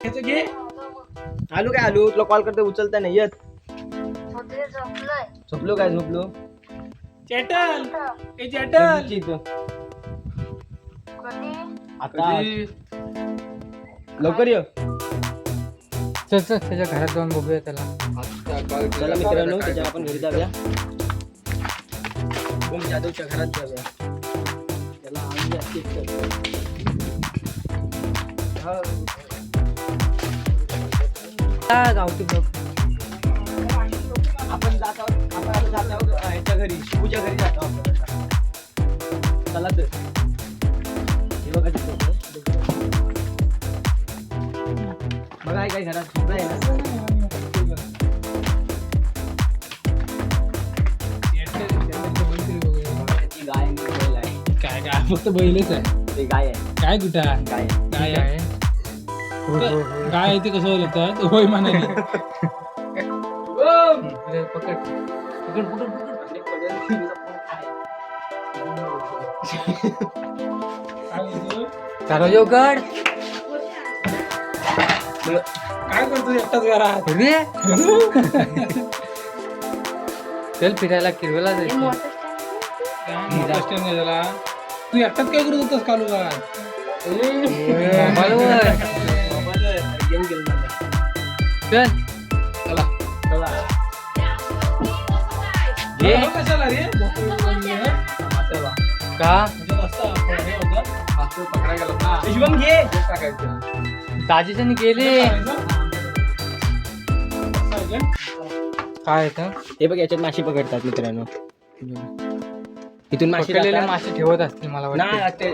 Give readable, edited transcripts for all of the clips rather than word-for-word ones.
घे. आलू काय आलू तुला कॉल करते उचलता नाही येत. झोपलो काय झोपलो. चॅटल ए चॅटल आता लवकर ये. चल चल त्याच्या घरात जाऊन बघूया त्याला. चला मित्रांनो त्याच्या आपण घरी जाऊया. ओम जाधवच्या घरात जाऊया. त्याला आम्ही अशीच करतो. गावठी बघ आपण जात आहोत. आपण आता जात आहोत ह्याच्या घरी शिवूच्या घरी जात आहोत. चला तर हे बघा तिथं. बघा काय घरात झोपला आहे ना. ती गाय आणि बैल आहे. काय काय फक्त बैलच आहे. ते गाय आहे. काय कुठं आहे? गाय काय आहे? काय आहे ते कसं बोलतात होय म्हणाली. पकड पकड पकड चारो गड काय करतो एकटाच घरात रे चल फिरायला किरवेला जायचं. मोठा स्टँड आहे त्याला. तू एकटाच काय करत होतास कालू का मोबाईलवर गेम गेलो चल चला ये कशाला रे का शुभम घे. ताजीच्याने गेले काय येतं हे बघ याच्यात माशी पकडतात मित्रांनो. इथून माशी पकडलेले जातात. मासे ठेवत असतील मला नाही वाटतं ते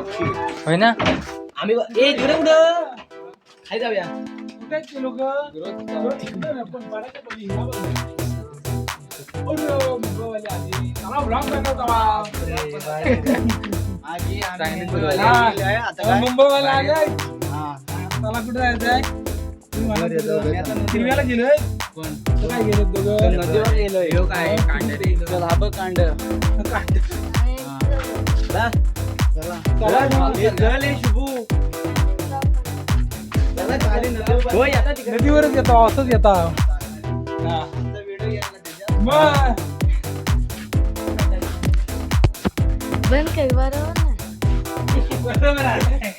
होय ना. आम्ही ए जुडे कुठं खाली जाऊया. लोक मुंबईवाला आले. त्याला कुठे जायचंय. हिरव्याला गेलोय. काय गेलो दोघं नदीवर गेलोय. काय कांड नदीवरच येतो असंच येता. मग बंद कर बरोबर ना. बरोबर आहे.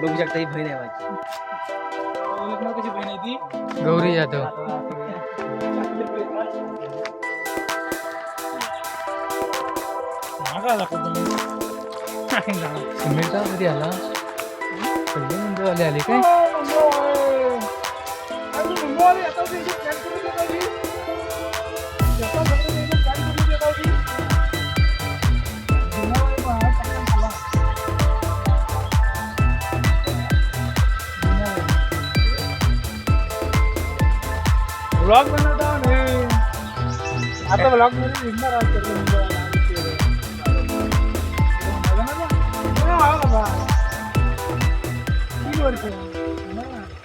बघू शकता ही बहीण आहे माझी. कशी बहीण आहे ती. गौरी जाधव सुमित्रा कधी आला पहिले मुंबईवाले आले काय. ब्लॉग बनवता आता ब्लॉग मध्ये निघणार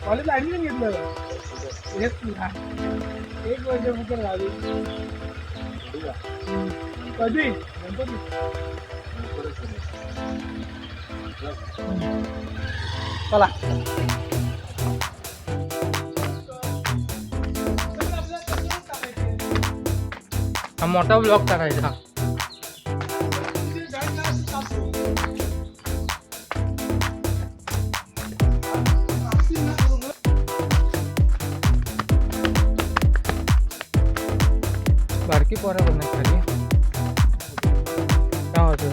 कॉलेज ऍडमिशन घेतलं. एक वर्ष फक्त राहिली. कधी गणपती चला हा मोठा ब्लॉग करायचा. बारकी पोरा बघणार खाली काय होतं.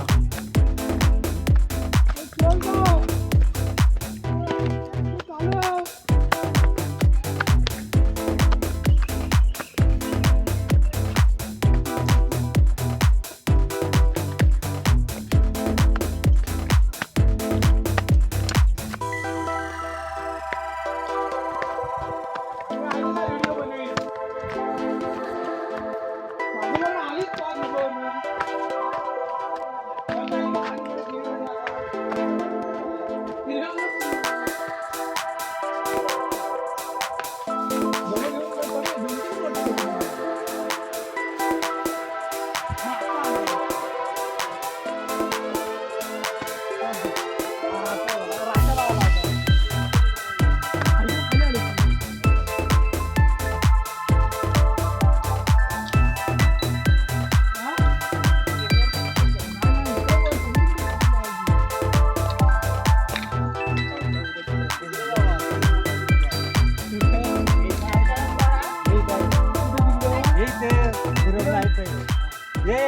आली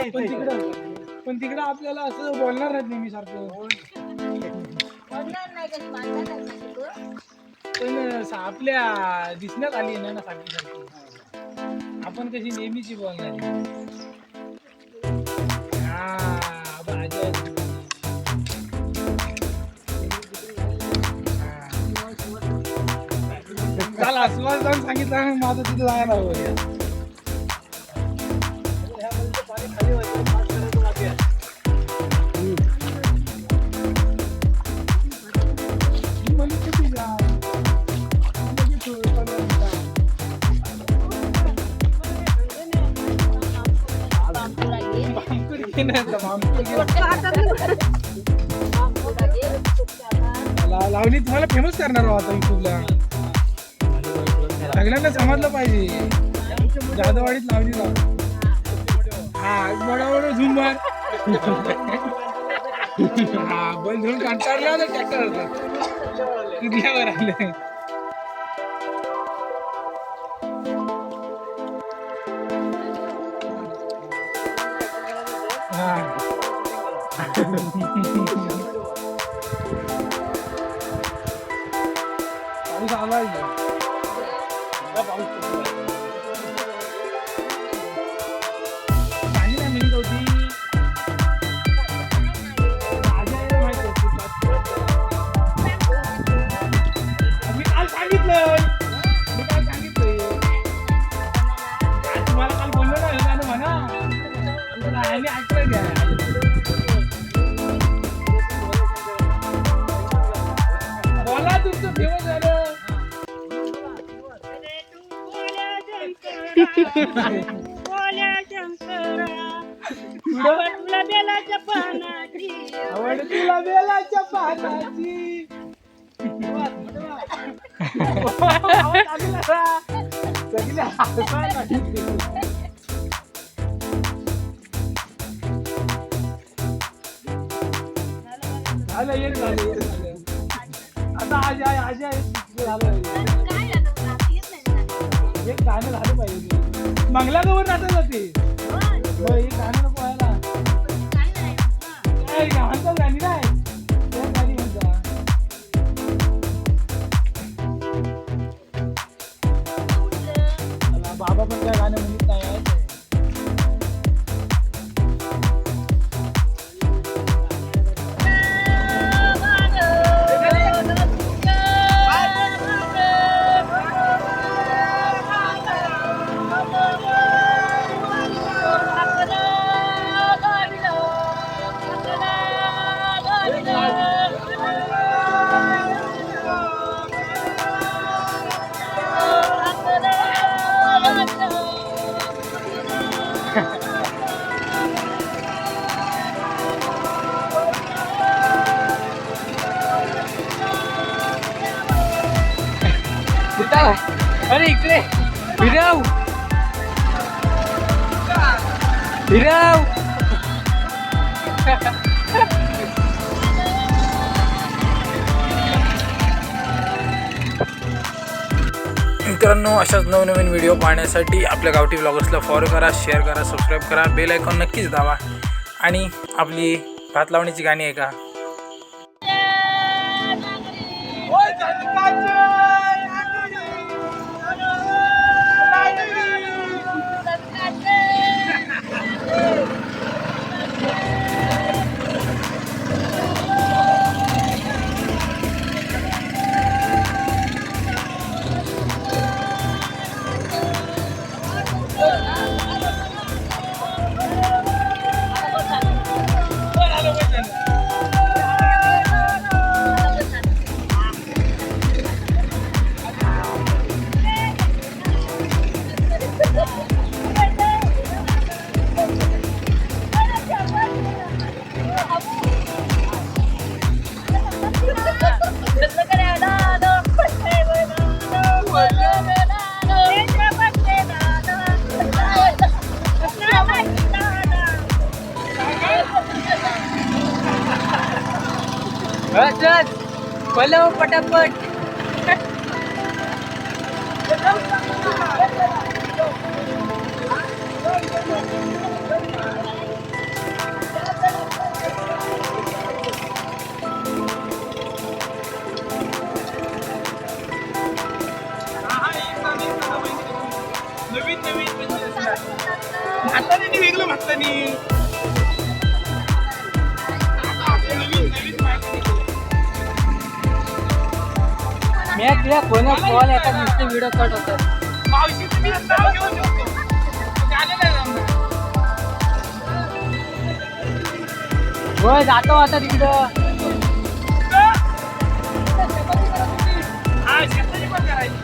पण तिकडं आपल्याला असं बोलणार नाहीत नेहमी सारखं. पण आपल्या दिसण्यात आली ना सारखी सारखी. आपण कशी नेहमीची बोलणार. काल आसमान जाऊन सांगितलं माझं तिथे जायला हवं. लावणी तुम्हाला फेमस करणार आता युट्यूबला. सगळ्यांना समजलं पाहिजे जाधववाडीत लावणी लाव. हा मोठा झूम मार. हा बैल धरून कंटाळले होते ट्रॅक्टर किल्ल्यावर आले. पाऊस आलाय पाणी नाही मिळत होती. मी काल सांगितलं तुम्हाला काल बोललो ना हे गाणं म्हणा. ऐकलं घ्या. बोला तुमचं फेमस झालं. तुला बेलाच्या पानाची आवड तुला बेलाच्या पानाची. आता आज झालं एक गाणं झालं पाहिजे. मंगलागौर नाचत जाते हे गाणं नको व्हायला. म्हणतात गाणी नाही गाणी म्हणता. बाबा पण काय गाणं म्हणत नाही. अरे इकडे हिराव हिराव. मित्रांनो अशाच नवनवीन व्हिडिओ पाहण्यासाठी आपल्या गावठी ब्लॉगर्सला फॉलो करा, शेअर करा, सबस्क्राईब करा, बेल आयकॉन नक्कीच दाबा. आणि आपली भात लावणीची गाणी आहे का बोलो पटापट. नवीन नवीन म्हातारीने वेगळं म्हातारी नवीन नवीन मी तुझ्या फोनवर कॉल येतात नुसते व्हिडिओ कट होतात. मावशी तुम्ही नाव घेऊन शकतो गाणं नाही जमणार. होय जातो आता तिकडं. हा शेताची पण करायची.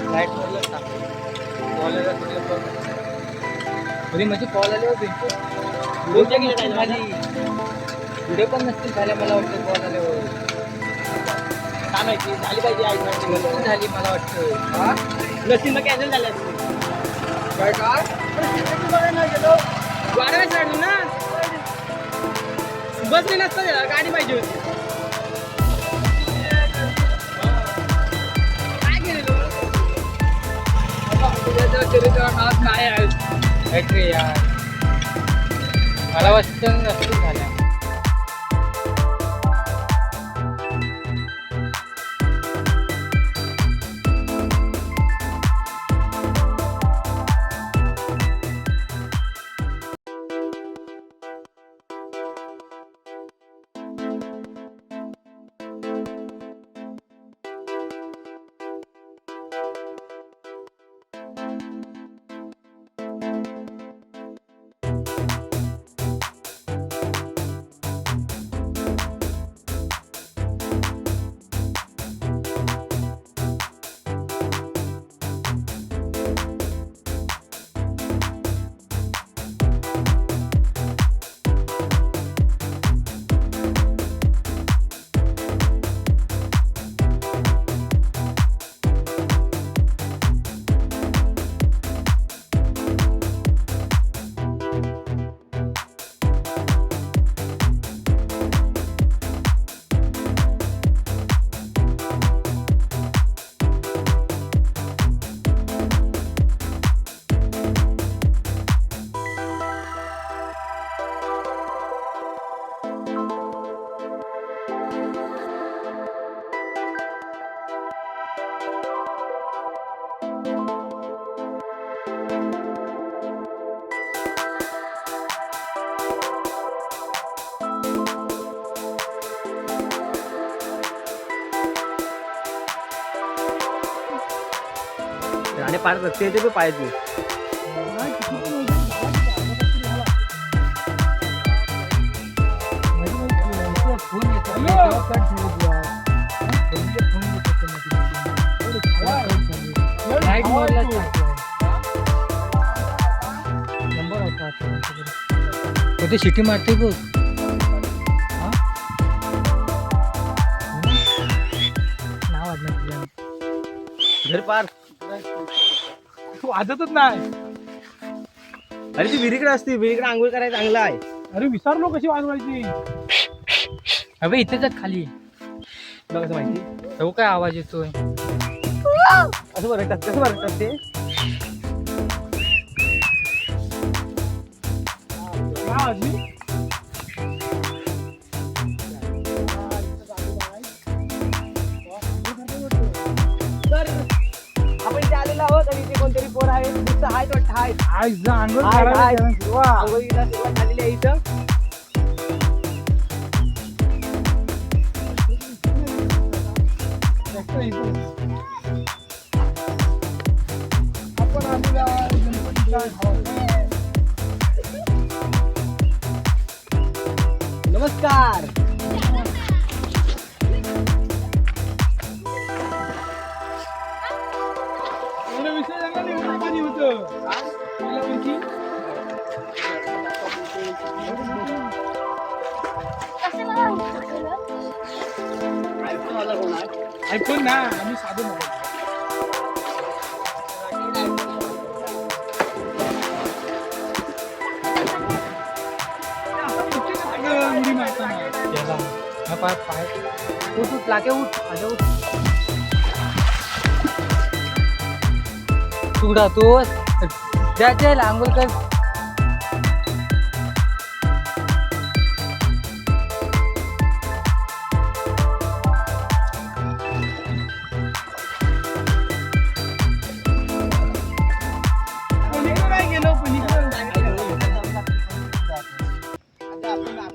फ्लाईट मधलं कॉल आला तरी म्हणजे कॉल आले होते व्हिडिओ पण नसतील झाल्या मला वाटतं. कॉल आल्यावर काय माहिती झाली पाहिजे आई माहिती झाली मला वाटतं. नसतील मग कॅन्सल झाले असतील. काय काय वाढवायला काढून ना बस नाही नसतं त्याला गाडी पाहिजे होती. काय केलेलं काय आहे यार मला वाटतं नसतील झाल्या. आणि पार रस्ते ते पाहिजे. ते शिटी मारते बघ. नाव वाजणार घर पार वाजतच नाही. अरे ती विहिरीकडे असते. विहिरीकडे आंघोळ करायला चांगलं आहे. अरे विसरलो कशी वाजवायची. अबे इथेच खाली तुला कसं माहिती. तो काय आवाज येतोय. असं बरं कसं बरं ते काय वाजली. आपण इथे आलेलो आहोत आणि इथे कोणतरी पोर आहे. नुसतं हाय वाटतं हाय. आज अंघोळ हाय, करायला हाय. सुरुवात. आंघोळीला सुरुवात झालेली आहे इथं. फक्त इथं. नमस्कार. आयफोन ना आम्ही साधं मोबाईल उडी मारताना पाय उठ उठ लागे उठ आगे उठ तुडा तो जायचे आंघोळ कर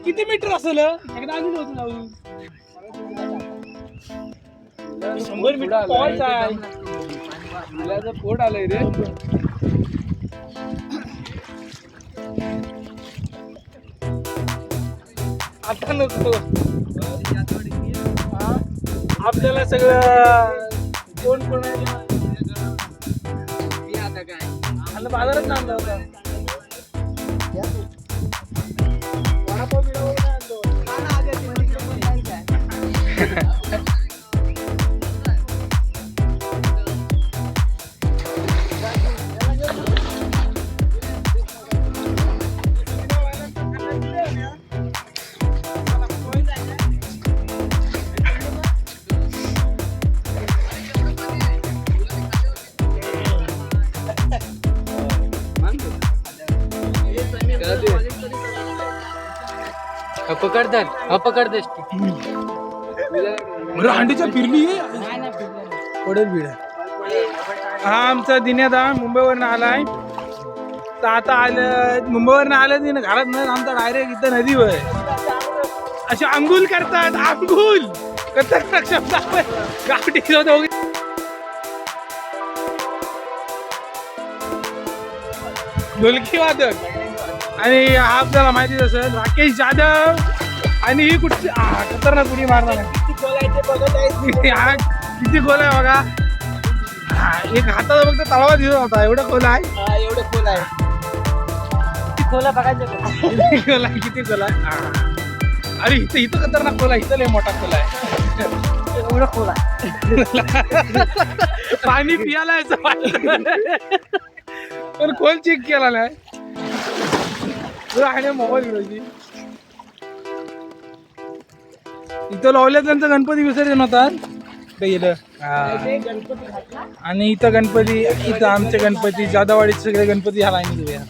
किती मीटर असेल एकदा आम्ही नव्हतो जाऊ 100 मीटर पॉइंट आहे मुलाचं पोट आलंय रे आता नको आपल्याला सगळं कोण कोण आहे आणि बाजारात आणला होता पकड धर पकड दे हांडीच्या फिरली पडेल बीड हा आमचा दिन्यादा मुंबईवरनं आलाय तर आता आलं मुंबईवरनं आलं तिने घरात न आमचा डायरेक्ट इथं नदीवर असे अंघोल करतात अंघोल खतरनाक शब्द गावठी ढोलकी वादक आणि हा आपल्याला माहितीच असेल राकेश जाधव आणि ही कुठची खतरनाक उडी मारणार किती खोल आहे बघा एक हाताचा फक्त तळावा दिसत होता एवढं खोल आहे एवढं खोल आहे. किती खोला बघायचं खोल आहे किती खोल आहे अरे इथं इथं खतरनाक खोल आहे इथं लय मोठा खोल आहे एवढं खोला पाणी पियाला यायचं पण खोल चेक केला नाही आहे मोबाईल विरोधी इथं लावल्या त्यांचा गणपती विसर्जन होतात गेलं आणि इथं गणपती इथं आमचे गणपती जादावाडीचे सगळे गणपती ह्या लाईन घेऊया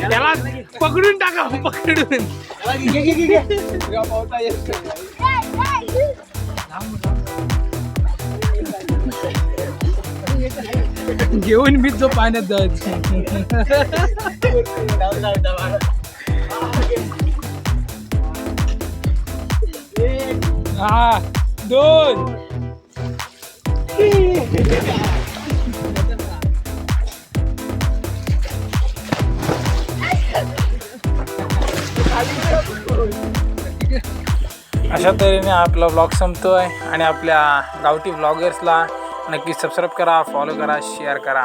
त्याला पकडून टाका पकडून घेऊन मी जो पाण्यात हा 2 अशा तऱ्हेने आपला ब्लॉग संपतोय आणि आपल्या गावठी ब्लॉगर्सला नक्की सबस्क्राईब करा फॉलो करा शेअर करा